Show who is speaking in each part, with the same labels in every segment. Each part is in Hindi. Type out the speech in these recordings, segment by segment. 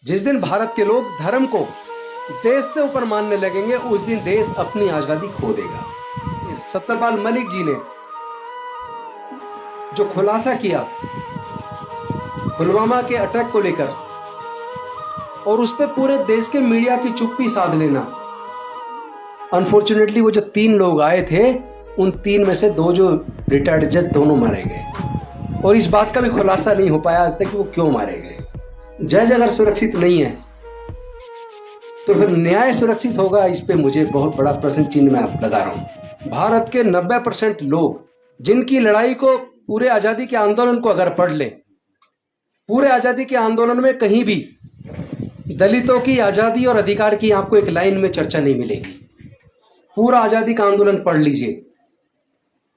Speaker 1: जिस दिन भारत के लोग धर्म को देश से ऊपर मानने लगेंगे उस दिन देश अपनी आजादी खो देगा। सत्यपाल मलिक जी ने जो खुलासा किया पुलवामा के अटैक को लेकर और उस पर पूरे देश के मीडिया की चुप्पी साध लेना, अनफॉर्चुनेटली वो जो 3 लोग आए थे उन 3 में से 2 जो रिटायर्ड जज दोनों मारे गए और इस बात का भी खुलासा नहीं हो पाया आज तक कि वो क्यों मारे गए। जज अगर सुरक्षित नहीं है तो फिर न्याय सुरक्षित होगा, इस पे मुझे बहुत बड़ा प्रश्न चिन्ह मैं लगा रहा हूं। भारत के 90% लोग जिनकी लड़ाई को पूरे आजादी के आंदोलन को अगर पढ़ ले, पूरे आजादी के आंदोलन में कहीं भी दलितों की आजादी और अधिकार की आपको एक लाइन में चर्चा नहीं मिलेगी। पूरा आजादी का आंदोलन पढ़ लीजिए।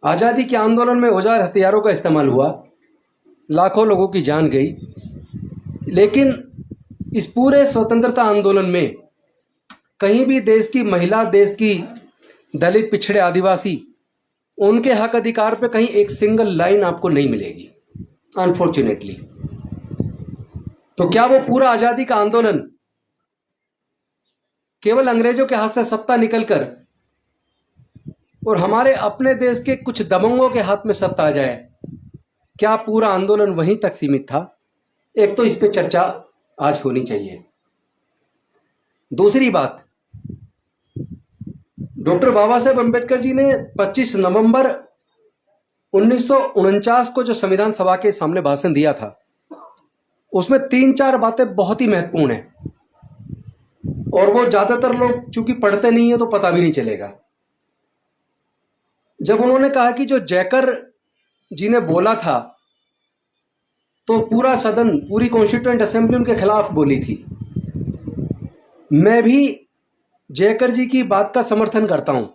Speaker 1: आजादी के आंदोलन में औजार हथियारों का इस्तेमाल हुआ, लाखों लोगों की जान गई, लेकिन इस पूरे स्वतंत्रता आंदोलन में कहीं भी देश की महिला, देश की दलित, पिछड़े, आदिवासी, उनके हक अधिकार पे कहीं एक सिंगल लाइन आपको नहीं मिलेगी, अनफॉर्चुनेटली। तो क्या वो पूरा आजादी का आंदोलन केवल अंग्रेजों के हाथ से सत्ता निकलकर और हमारे अपने देश के कुछ दबंगों के हाथ में सत्ता आ जाए, क्या पूरा आंदोलन वहीं तक सीमित था? एक तो इस पे चर्चा आज होनी चाहिए। दूसरी बात, डॉक्टर बाबा साहेब अम्बेडकर जी ने 25 नवंबर 1949 को जो संविधान सभा के सामने भाषण दिया था, उसमें 3-4 बातें बहुत ही महत्वपूर्ण हैं और वो ज्यादातर लोग चूंकि पढ़ते नहीं है तो पता भी नहीं चलेगा। जब उन्होंने कहा कि जो जयकर जी ने बोला था तो पूरा सदन, पूरी कॉन्स्टिट्यूएंट असेंबली उनके खिलाफ बोली थी। मैं भी जयकर जी की बात का समर्थन करता हूं,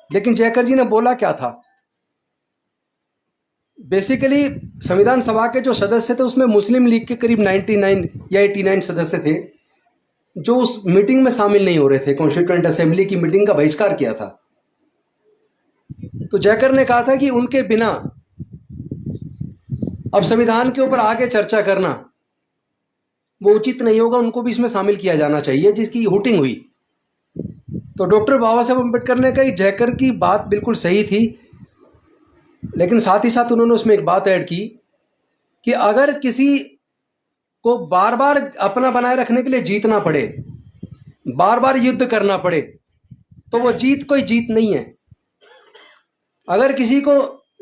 Speaker 1: लेकिन जयकर जी ने बोला क्या था? बेसिकली संविधान सभा के जो सदस्य थे उसमें मुस्लिम लीग के करीब 99 या 89 सदस्य थे जो उस मीटिंग में शामिल नहीं हो रहे थे। कॉन्स्टिट्यूएंट असेंबली की मीटिंग का बहिष्कार किया था। तो जयकर ने कहा था कि उनके बिना अब संविधान के ऊपर आगे चर्चा करना वो उचित नहीं होगा, उनको भी इसमें शामिल किया जाना चाहिए, जिसकी हुटिंग हुई। तो डॉक्टर बाबा साहेब अम्बेडकर ने कहा जयकर की बात बिल्कुल सही थी, लेकिन साथ ही साथ उन्होंने उसमें एक बात ऐड की कि अगर किसी को बार बार अपना बनाए रखने के लिए जीतना पड़े, बार बार युद्ध करना पड़े, तो वो जीत कोई जीत नहीं है। अगर किसी को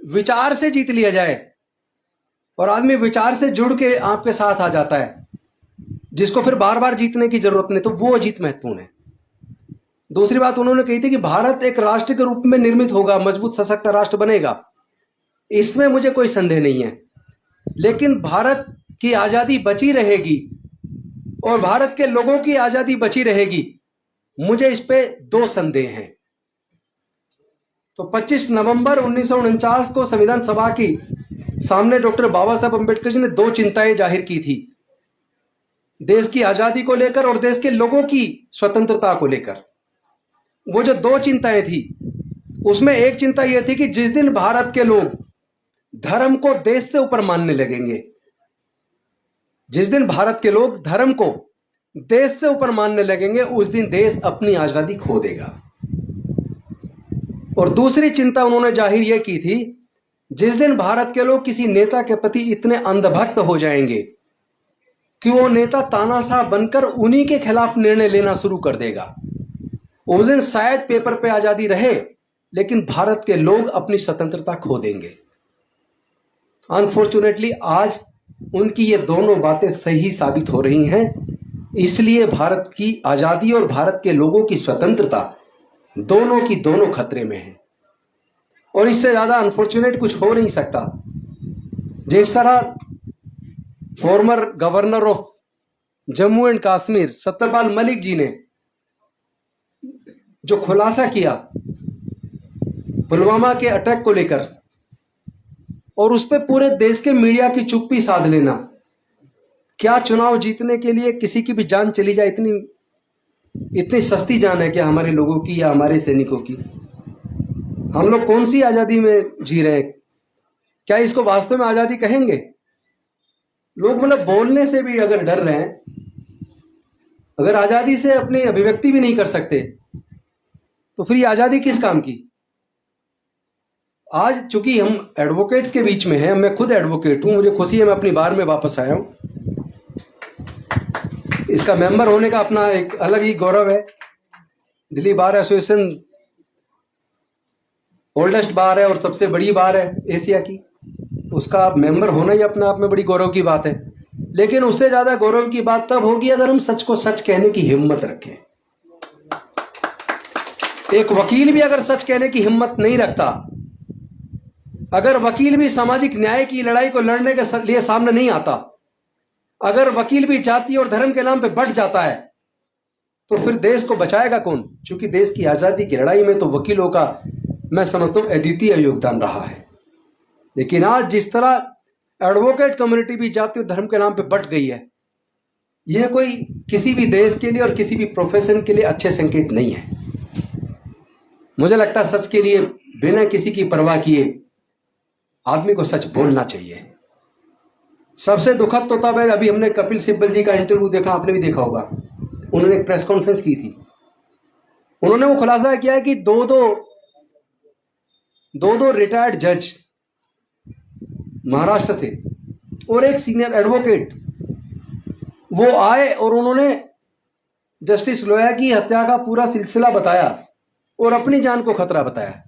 Speaker 1: विचार से जीत लिया जाए और आदमी विचार से जुड़ के आपके साथ आ जाता है, जिसको फिर बार बार जीतने की जरूरत नहीं, तो वो जीत महत्वपूर्ण है। दूसरी बात उन्होंने कही थी कि भारत एक राष्ट्र के रूप में निर्मित होगा, मजबूत सशक्त राष्ट्र बनेगा, इसमें मुझे कोई संदेह नहीं है, लेकिन भारत की आजादी बची रहेगी और भारत के लोगों की आजादी बची रहेगी, मुझे इस पे 2 संदेह हैं। तो 25 नवंबर 1949 को संविधान सभा की सामने डॉक्टर बाबा साहब अम्बेडकर जी ने 2 चिंताएं जाहिर की थी, देश की आजादी को लेकर और देश के लोगों की स्वतंत्रता को लेकर। वो जो 2 चिंताएं थी उसमें एक चिंता यह थी कि जिस दिन भारत के लोग धर्म को देश से ऊपर मानने लगेंगे, जिस दिन भारत के लोग धर्म को देश से ऊपर मानने लगेंगे, उस दिन देश अपनी आजादी खो देगा। और दूसरी चिंता उन्होंने जाहिर यह की थी, जिस दिन भारत के लोग किसी नेता के प्रति इतने अंधभक्त हो जाएंगे कि वो नेता तानाशाह बनकर उन्हीं के खिलाफ निर्णय लेना शुरू कर देगा, उस दिन शायद पेपर पे आजादी रहे लेकिन भारत के लोग अपनी स्वतंत्रता खो देंगे। अनफॉर्चुनेटली आज उनकी ये दोनों बातें सही साबित हो रही हैं, इसलिए भारत की आजादी और भारत के लोगों की स्वतंत्रता दोनों की दोनों खतरे में है। और इससे ज्यादा अनफॉर्चुनेट कुछ हो नहीं सकता। जिस तरह former governor of Jammu and Kashmir Satyapal Malik ji ने जो खुलासा किया पुलवामा के अटैक को लेकर और उस पर पूरे देश के मीडिया की चुप्पी साध लेना, क्या चुनाव जीतने के लिए किसी की भी जान चली जाए इतनी सस्ती जान है क्या हमारे लोगों की या हमारे सैनिकों की? हम लोग कौन सी आजादी में जी रहे हैं? क्या इसको वास्तव में आजादी कहेंगे? लोग मतलब बोलने से भी अगर डर रहे हैं अगर आज़ादी से अपनी अभिव्यक्ति भी नहीं कर सकते तो फिर ये आज़ादी किस काम की? आज चूंकि हम एडवोकेट्स के बीच में हैं, मैं खुद एडवोकेट हूं, मुझे खुशी है मैं अपनी बार में वापस आया हूं। इसका मेंबर होने का अपना एक अलग ही गौरव है। दिल्ली बार एसोसिएशन ओल्डेस्ट बार है और सबसे बड़ी बार है एशिया की, उसका मेंबर होना ही अपने आप में बड़ी गौरव की बात है। लेकिन उससे ज्यादा गौरव की बात तब होगी अगर हम सच को सच कहने की हिम्मत रखें। एक वकील भी अगर सच कहने की हिम्मत नहीं रखता, अगर वकील भी सामाजिक न्याय की लड़ाई को लड़ने के लिए सामने नहीं आता, अगर वकील भी जाति और धर्म के नाम पे बढ़ जाता है, तो फिर देश को बचाएगा कौन? क्योंकि देश की आजादी की लड़ाई में तो वकीलों का मैं समझता हूं अद्वितीय योगदान रहा है। लेकिन आज जिस तरह एडवोकेट कम्युनिटी भी जाति और धर्म के नाम पे बट गई है, यह कोई किसी भी देश के लिए और किसी भी प्रोफेशन के लिए अच्छे संकेत नहीं है। मुझे लगता है सच के लिए बिना किसी की परवाह किए आदमी को सच बोलना चाहिए। सबसे दुखद तो तब है, अभी हमने कपिल सिब्बल जी का इंटरव्यू देखा, आपने भी देखा होगा, उन्होंने एक प्रेस कॉन्फ्रेंस की थी। उन्होंने वो खुलासा किया है कि दो दो रिटायर्ड जज महाराष्ट्र से और एक सीनियर एडवोकेट वो आए और उन्होंने जस्टिस लोया की हत्या का पूरा सिलसिला बताया और अपनी जान को खतरा बताया।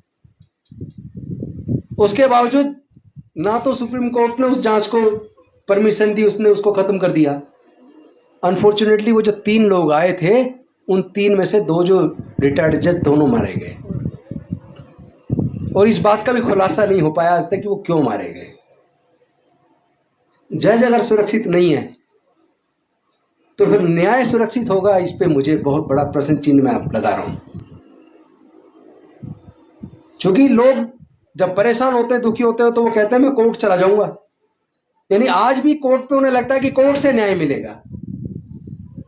Speaker 1: उसके बावजूद ना तो सुप्रीम कोर्ट ने उस जांच को परमिशन दी, उसने उसको खत्म कर दिया। अनफॉर्चुनेटली वो जो 3 लोग आए थे, उन 3 में से 2 जो रिटायर्ड जज दोनों मारे गए और इस बात का भी खुलासा नहीं हो पाया आज तक कि वो क्यों मारे गए। जज अगर सुरक्षित नहीं है तो फिर न्याय सुरक्षित होगा? इस पे मुझे बहुत बड़ा प्रश्न चिन्ह मैं लगा रहा हूं। क्योंकि लोग जब परेशान होते हैं, दुखी होते हैं, तो वो कहते हैं मैं कोर्ट चला जाऊंगा। यानी आज भी कोर्ट पे उन्हें लगता है कि कोर्ट से न्याय मिलेगा।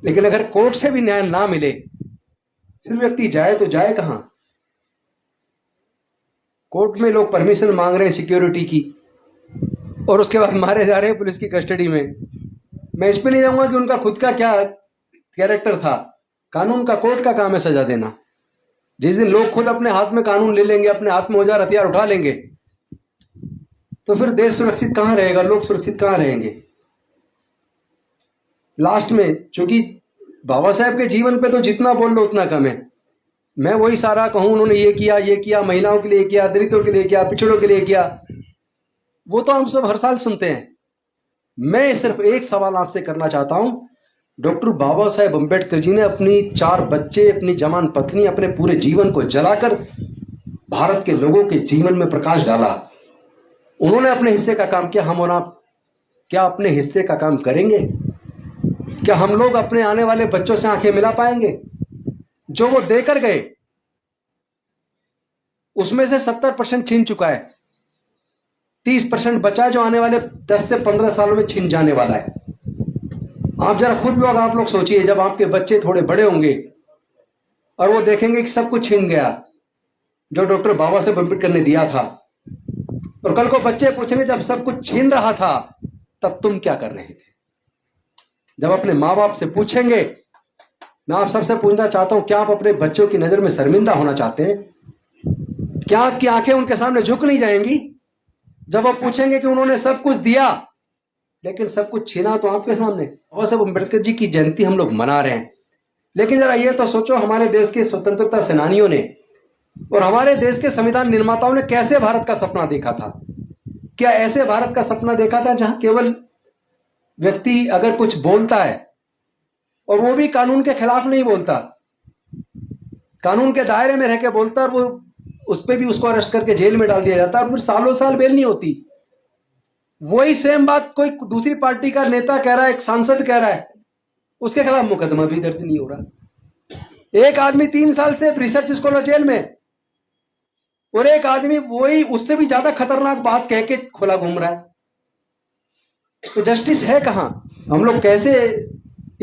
Speaker 1: लेकिन अगर कोर्ट से भी न्याय ना मिले फिर व्यक्ति जाए तो जाए कहां? कोर्ट में लोग परमिशन मांग रहे हैं सिक्योरिटी की और उसके बाद मारे जा रहे हैं पुलिस की कस्टडी में। मैं इस पे नहीं जाऊंगा कि उनका खुद का क्या कैरेक्टर था। कानून का, कोर्ट का काम है सजा देना। जिस दिन लोग खुद अपने हाथ में कानून ले लेंगे, अपने हाथ में औजार हथियार उठा लेंगे, तो फिर देश सुरक्षित कहां रहेगा, लोग सुरक्षित कहां रहेंगे? लास्ट में चूंकि बाबा साहेब के जीवन पे तो जितना बोल लो उतना कम है। मैं वही सारा कहूं उन्होंने ये किया, महिलाओं के लिए किया, दलितों के लिए किया, पिछड़ों के लिए किया, वो तो हम सब हर साल सुनते हैं। मैं सिर्फ एक सवाल आपसे करना चाहता हूं। डॉक्टर बाबा साहेब अम्बेडकर जी ने अपनी 4 बच्चे, अपनी जवान पत्नी, अपने पूरे जीवन को जलाकर भारत के लोगों के जीवन में प्रकाश डाला। उन्होंने अपने हिस्से का काम किया। हम और आप क्या अपने हिस्से का काम करेंगे? क्या हम लोग अपने आने वाले बच्चों से आंखें मिला पाएंगे? जो वो देकर गए उसमें से 70% छीन चुका है, 30% बचा है जो आने वाले 10 से 15 सालों में छीन जाने वाला है। आप जरा खुद लोग, आप लोग सोचिए, जब आपके बच्चे थोड़े बड़े होंगे और वो देखेंगे कि सब कुछ छीन गया जो डॉक्टर बाबा साहेब अम्बेडकर ने दिया था, और कल को बच्चे पूछेंगे जब सब कुछ छीन रहा था तब तुम क्या कर रहे थे? जब अपने माँ बाप से पूछेंगे, मैं आप सबसे पूछना चाहता हूं, क्या आप अपने बच्चों की नजर में शर्मिंदा होना चाहते हैं? क्या आपकी आंखें उनके सामने झुक नहीं जाएंगी जब वो पूछेंगे कि उन्होंने सब कुछ दिया लेकिन सब कुछ छीना तो आपके सामने? बाबा साहब अम्बेडकर जी की जयंती हम लोग मना रहे हैं, लेकिन जरा ये तो सोचो, हमारे देश के स्वतंत्रता सेनानियों ने और हमारे देश के संविधान निर्माताओं ने कैसे भारत का सपना देखा था? क्या ऐसे भारत का सपना देखा था जहां केवल व्यक्ति अगर कुछ बोलता है और वो भी कानून के खिलाफ नहीं बोलता, कानून के दायरे में रह के बोलता, और वो उस पर भी उसको अरेस्ट करके जेल में डाल दिया जाता है और फिर सालों साल बेल नहीं होती। वही सेम बात कोई दूसरी पार्टी का नेता कह रहा है, एक सांसद कह रहा है, उसके खिलाफ मुकदमा भी दर्ज नहीं हो रहा। एक आदमी 3 साल से रिसर्च स्कॉलर जेल में, और एक आदमी वही उससे भी ज्यादा खतरनाक बात कह के खुला घूम रहा है। तो जस्टिस है कहां? हम लोग कैसे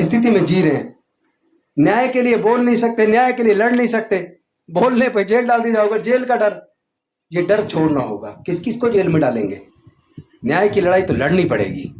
Speaker 1: स्थिति में जी रहे हैं? न्याय के लिए बोल नहीं सकते, न्याय के लिए लड़ नहीं सकते, बोलने पर जेल डाल दिया जाओगे, जेल का डर। ये डर छोड़ना होगा। किस किस को जेल में डालेंगे? न्याय की लड़ाई तो लड़नी पड़ेगी।